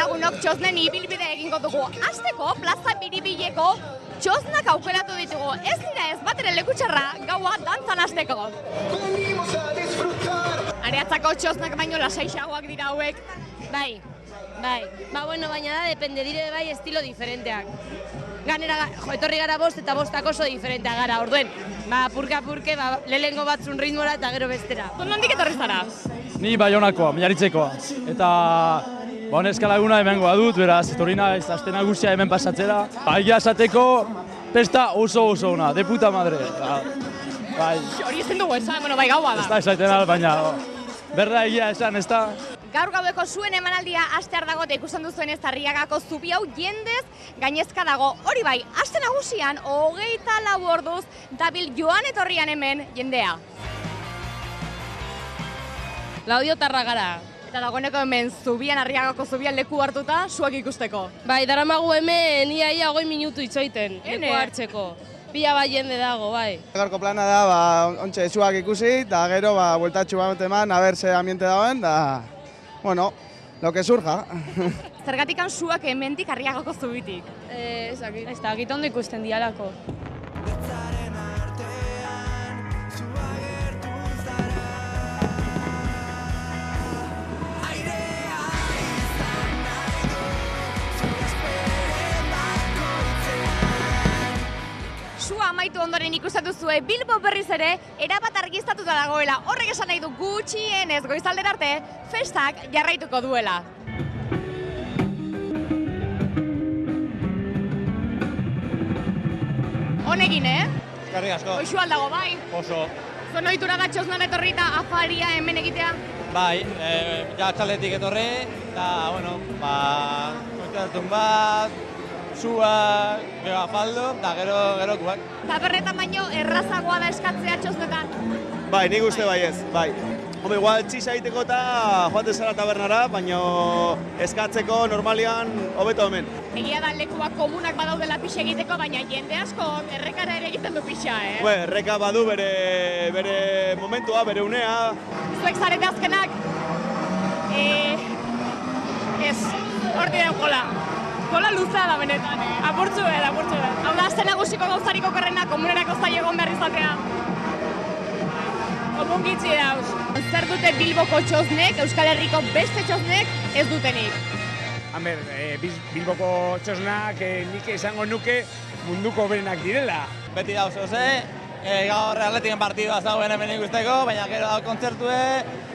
lagunok txosnen ibilbide egingo dugu. Hasteko plaza biribileko txosnak aukeratu ditugu. Ez dira ez bat ere lekutxarra gaua dantzan hasteko. Areatzako txosnak baino lasaixagoak dira hauek. Bai. Ba, bueno, baina da, depende dire bai estilo diferenteak. Ganera, etorri gara bost eta bostak oso diferenteak gara, orduen. Ba, purke, lehengo batzun ritmora eta gero bestera. Nondik etorri zara? Ni Baionakoa, Miaritzekoa. Eta neska laguna hemengoa dut, beraz, etorri naiz aste nagusia hemen pasatzera. Egia esateko, pesta oso ona, de puta madre. Bai. Hori ezin dugu esan, bai gaua da. Ez da esaten al, baina berda egia esan, ez da. Gaur gaueko zuen emanaldia astear dago eta ikusten duzuen ez Arriagako zubi hau jendez gainezka dago. Hori bai, aste nagusian 24 orduz dabil joan etorrian hemen jendea. Laudiotarra gara. Eta dagoeneko hemen zubian, Arriagako zubian leku hartuta suak ikusteko. Bai, daramagu hemen ia 20 minutu itxoiten leku hartzeko. Pila bat jende dago, bai. Gaurko plana da, ontxe suak ikusi, eta gero, bueltatxu bat eman, a ber ze ambiente dagoen, da, bueno, lo que surja. Zergatikan suak hemendik Arriagako zubitik? Ez dakit ondo ikusten dialako. Sua amaitu ondoren ikustatu zuen Bilbo berriz ere erabat argiztatuta dagoela. Horrek esan nahi du gutxienez goizaldera arte festak jarraituko duela. Honekin, Eskerrik asko. Goixu aldago, bai? Oso. Zuen ohitura da txosnan etorri eta afaria hemen egitea? Bai, ja txaletik etorri, eta, bueno, kontzertun bat, sua, gero afaldu, eta gero kuak. Tabernetan baino errazagoa da eskatzea txosnetan? Bai, nik uste bai ez, bai. Home, igual txisa egiteko eta joaten zara tabernara, baina eskatzeko normalian hobeto hemen. Egia da lekuak komunak badaudela pixa egiteko, baina jende asko errekara ere egiten du pixa, Erreka badu bere momentua, bere unea. Zuek zarete azkenak? Ez, horti da gola. Gola luzea da benetan, apurtzu da. Hau da, aste nagusiko gauzarik okerrena komunerako zai egon behar izatea. Omongitzi dauz. Zer dute Bilboko txosnek, Euskal Herriko beste txosnek ez dutenik? Hamer, Bilboko txosnak nik esango nuke munduko berenak direla. Beti dauz, gaur Atletiken partidua zauen hemen ikusteko, baina gero da kontzertue,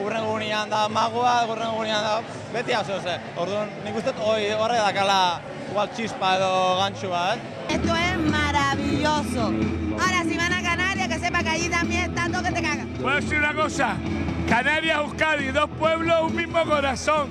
hurrengo gunean da magua, hurrengo gunean da beti dauz, orduan nik uste horre dakala igual txispa edo gantxu bat. Esto es maravilloso. Ahora, si van a Canarias, que sepa que allí también está todo que te caga. Puedo decir una cosa, Canarias, Euskadi, dos pueblos, un mismo corazón.